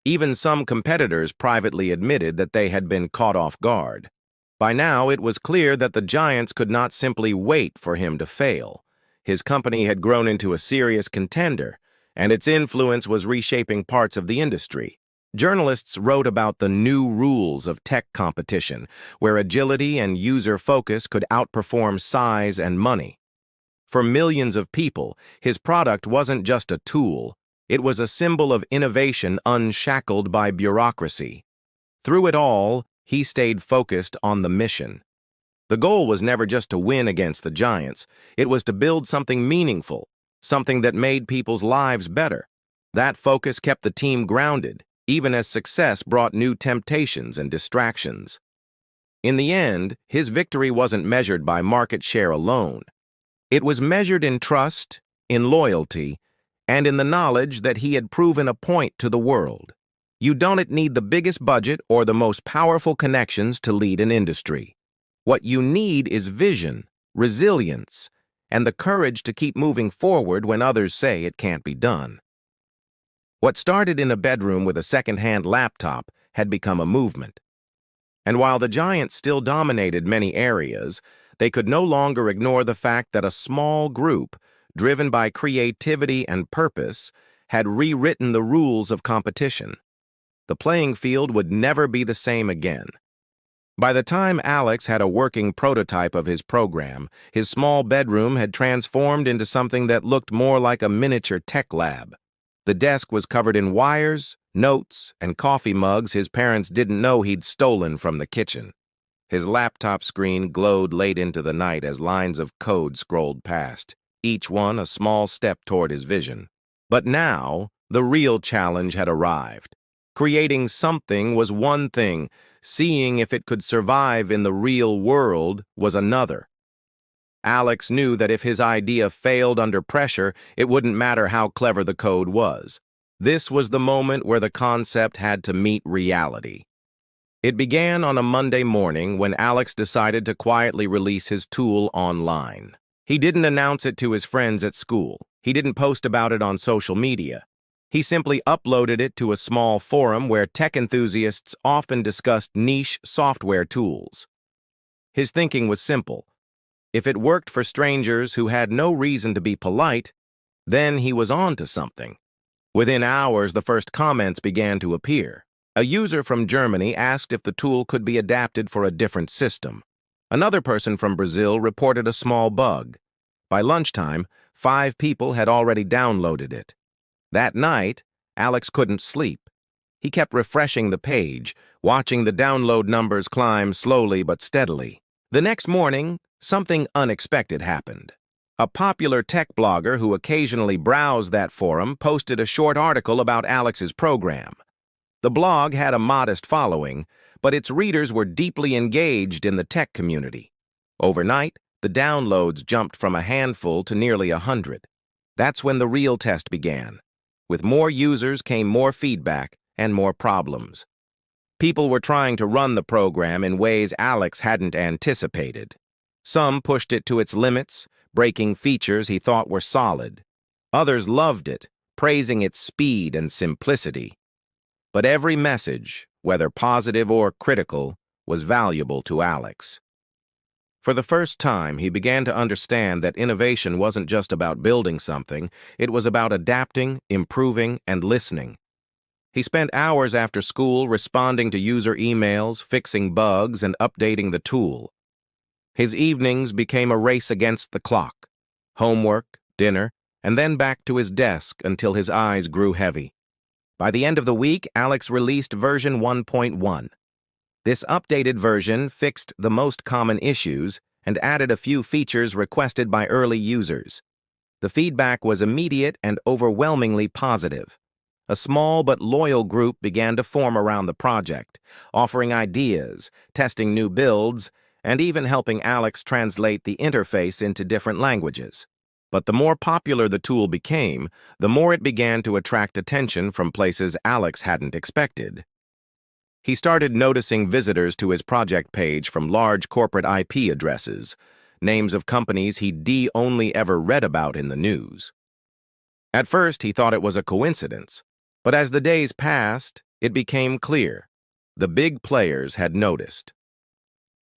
A: Even some competitors privately admitted that they had been caught off guard. By now, it was clear that the giants could not simply wait for him to fail. His company had grown into a serious contender, and its influence was reshaping parts of the industry. Journalists wrote about the new rules of tech competition, where agility and user focus could outperform size and money. For millions of people, his product wasn't just a tool, it was a symbol of innovation unshackled by bureaucracy. Through it all, he stayed focused on the mission. The goal was never just to win against the giants, it was to build something meaningful, something that made people's lives better. That focus kept the team grounded, even as success brought new temptations and distractions. In the end, his victory wasn't measured by market share alone. It was measured in trust, in loyalty, and in the knowledge that he had proven a point to the world. You don't need the biggest budget or the most powerful connections to lead an industry. What you need is vision, resilience, and the courage to keep moving forward when others say it can't be done. What started in a bedroom with a second-hand laptop had become a movement. And while the giants still dominated many areas, they could no longer ignore the fact that a small group, driven by creativity and purpose, had rewritten the rules of competition. The playing field would never be the same again. By the time Alex had a working prototype of his program, his small bedroom had transformed into something that looked more like a miniature tech lab. The desk was covered in wires, notes, and coffee mugs his parents didn't know he'd stolen from the kitchen. His laptop screen glowed late into the night as lines of code scrolled past, each one a small step toward his vision. But now, the real challenge had arrived. Creating something was one thing, seeing if it could survive in the real world was another. Alex knew that if his idea failed under pressure, it wouldn't matter how clever the code was. This was the moment where the concept had to meet reality. It began on a Monday morning when Alex decided to quietly release his tool online. He didn't announce it to his friends at school. He didn't post about it on social media. He simply uploaded it to a small forum where tech enthusiasts often discussed niche software tools. His thinking was simple. If it worked for strangers who had no reason to be polite, then he was on to something. Within hours, the first comments began to appear. A user from Germany asked if the tool could be adapted for a different system. Another person from Brazil reported a small bug. By lunchtime, 5 people had already downloaded it. That night, Alex couldn't sleep. He kept refreshing the page, watching the download numbers climb slowly but steadily. The next morning, something unexpected happened. A popular tech blogger who occasionally browsed that forum posted a short article about Alex's program. The blog had a modest following, but its readers were deeply engaged in the tech community. Overnight, the downloads jumped from a handful to nearly 100. That's when the real test began. With more users came more feedback and more problems. People were trying to run the program in ways Alex hadn't anticipated. Some pushed it to its limits, breaking features he thought were solid. Others loved it, praising its speed and simplicity. But every message, whether positive or critical, was valuable to Alex. For the first time, he began to understand that innovation wasn't just about building something, it was about adapting, improving, and listening. He spent hours after school responding to user emails, fixing bugs, and updating the tool. His evenings became a race against the clock. Homework, dinner, and then back to his desk until his eyes grew heavy. By the end of the week, Alex released version 1.1. This updated version fixed the most common issues and added a few features requested by early users. The feedback was immediate and overwhelmingly positive. A small but loyal group began to form around the project, offering ideas, testing new builds, and even helping Alex translate the interface into different languages. But the more popular the tool became, the more it began to attract attention from places Alex hadn't expected. He started noticing visitors to his project page from large corporate IP addresses, names of companies he'd only ever read about in the news. At first, he thought it was a coincidence, but as the days passed, it became clear. The big players had noticed.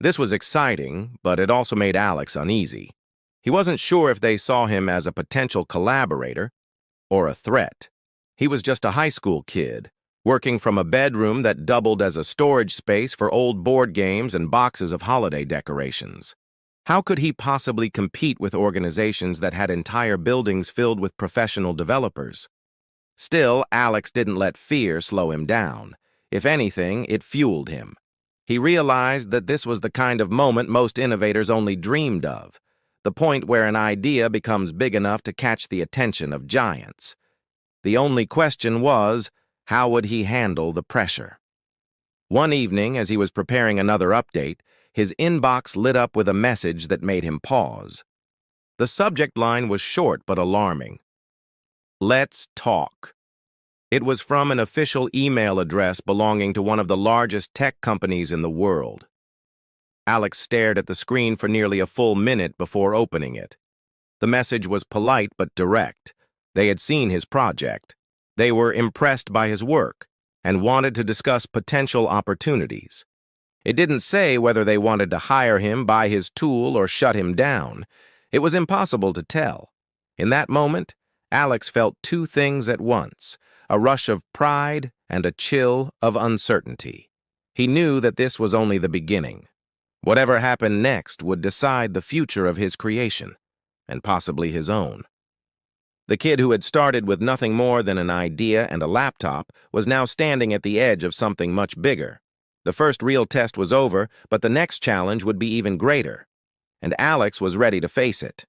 A: This was exciting, but it also made Alex uneasy. He wasn't sure if they saw him as a potential collaborator or a threat. He was just a high school kid, working from a bedroom that doubled as a storage space for old board games and boxes of holiday decorations. How could he possibly compete with organizations that had entire buildings filled with professional developers? Still, Alex didn't let fear slow him down. If anything, it fueled him. He realized that this was the kind of moment most innovators only dreamed of, the point where an idea becomes big enough to catch the attention of giants. The only question was, how would he handle the pressure? One evening, as he was preparing another update, his inbox lit up with a message that made him pause. The subject line was short but alarming. "Let's talk." It was from an official email address belonging to one of the largest tech companies in the world. Alex stared at the screen for nearly a full minute before opening it. The message was polite but direct. They had seen his project. They were impressed by his work and wanted to discuss potential opportunities. It didn't say whether they wanted to hire him, buy his tool, or shut him down. It was impossible to tell. In that moment, Alex felt two things at once, a rush of pride and a chill of uncertainty. He knew that this was only the beginning. Whatever happened next would decide the future of his creation, and possibly his own. The kid who had started with nothing more than an idea and a laptop was now standing at the edge of something much bigger. The first real test was over, but the next challenge would be even greater, and Alex was ready to face it.